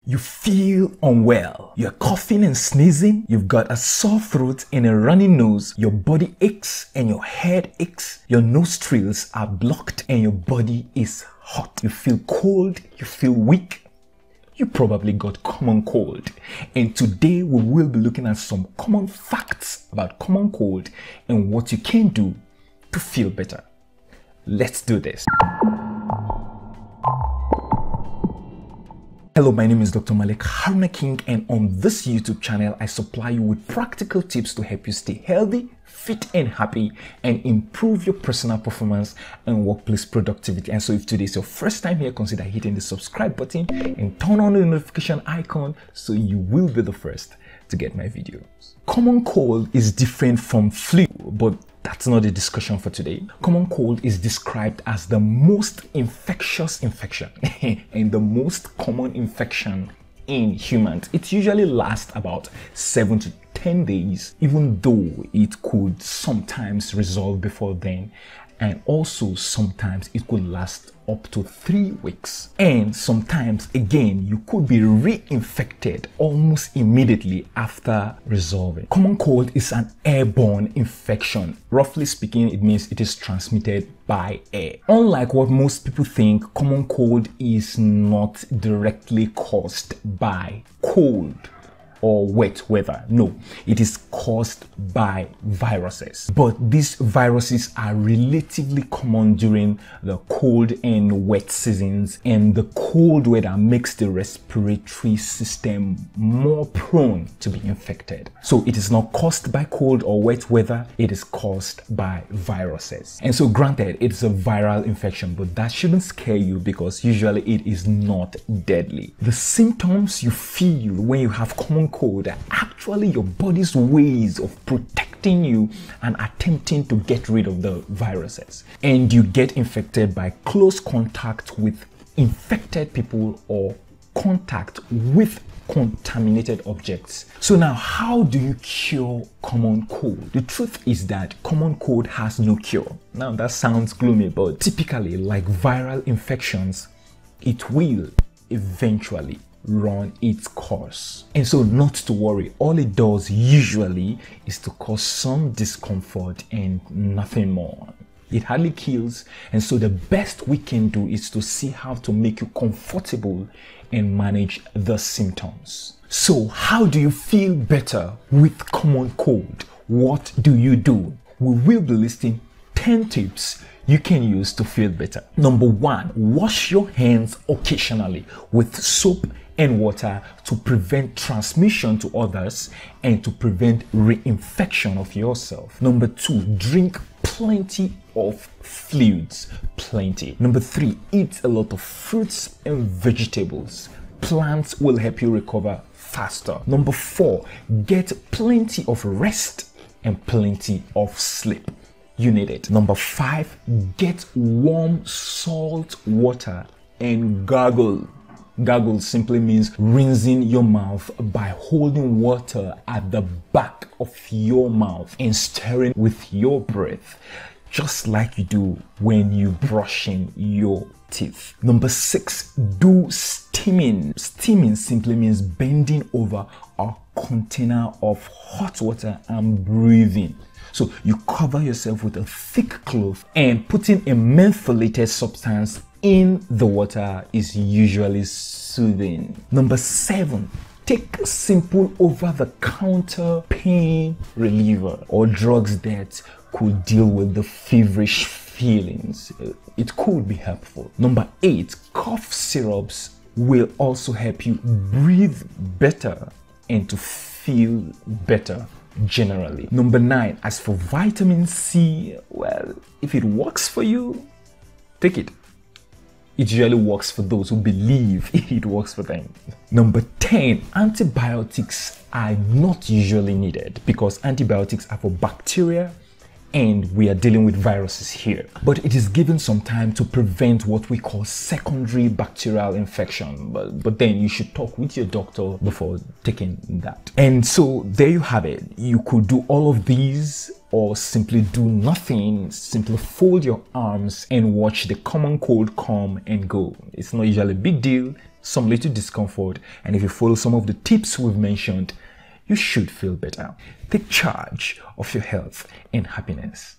You feel unwell. You're coughing and sneezing. You've got a sore throat and a runny nose. Your body aches and your head aches. Your nostrils are blocked and your body is hot. You feel cold. You feel weak. You probably got common cold. And today we will be looking at some common facts about common cold and what you can do to feel better. Let's do this. Hello, my name is Dr. Malik King, and on this YouTube channel, I supply you with practical tips to help you stay healthy, fit and happy, and improve your personal performance and workplace productivity. And so if today is your first time here, consider hitting the subscribe button and turn on the notification icon so you will be the first to get my videos. Common cold is different from flu, but that's not the discussion for today. Common cold is described as the most infectious infection and the most common infection in humans. It usually lasts about 7 to 10 days, even though it could sometimes resolve before then. And also sometimes it could last up to 3 weeks. And sometimes again, you could be reinfected almost immediately after resolving. Common cold is an airborne infection. Roughly speaking, it means it is transmitted by air. Unlike what most people think, common cold is not directly caused by cold or wet weather. No, it is caused by viruses. But these viruses are relatively common during the cold and wet seasons, and the cold weather makes the respiratory system more prone to be infected. So it is not caused by cold or wet weather, it is caused by viruses. And so granted, it's a viral infection, but that shouldn't scare you because usually it is not deadly. The symptoms you feel when you have common cold are actually your body's ways of protecting you and attempting to get rid of the viruses. And you get infected by close contact with infected people or contact with contaminated objects. So now, how do you cure common cold? The truth is that common cold has no cure. Now that sounds gloomy, but typically, like viral infections, it will eventually run its course. And so not to worry, all it does usually is to cause some discomfort and nothing more. It hardly kills, and so the best we can do is to see how to make you comfortable and manage the symptoms. So how do you feel better with common cold? What do you do? We will be listing 10 tips you can use to feel better. Number 1, wash your hands occasionally with soap and water to prevent transmission to others and to prevent reinfection of yourself. Number 2, drink plenty of fluids. Plenty. Number 3, eat a lot of fruits and vegetables. Plants will help you recover faster. Number 4, get plenty of rest and plenty of sleep. You need it. Number 5, get warm salt water and gargle. Gargle simply means rinsing your mouth by holding water at the back of your mouth and stirring with your breath, just like you do when you're brushing your teeth. Number 6, do steaming. Steaming simply means bending over a container of hot water and breathing. So you cover yourself with a thick cloth, and putting a mentholated substance in the water is usually soothing. Number 7, take a simple over-the-counter pain reliever or drugs that could deal with the feverish feelings. It could be helpful. Number 8, cough syrups will also help you breathe better and to feel better generally. Number 9, as for vitamin C, well, if it works for you, take it. It usually works for those who believe it works for them. Number 10, antibiotics are not usually needed because antibiotics are for bacteria and we are dealing with viruses here. But it is given some time to prevent what we call secondary bacterial infection. But then you should talk with your doctor before taking that. And so there you have it. You could do all of these or simply do nothing. Simply fold your arms and watch the common cold come and go. It's not usually a big deal some little discomfort, and if you follow some of the tips we've mentioned, you should feel better. Take charge of your health and happiness.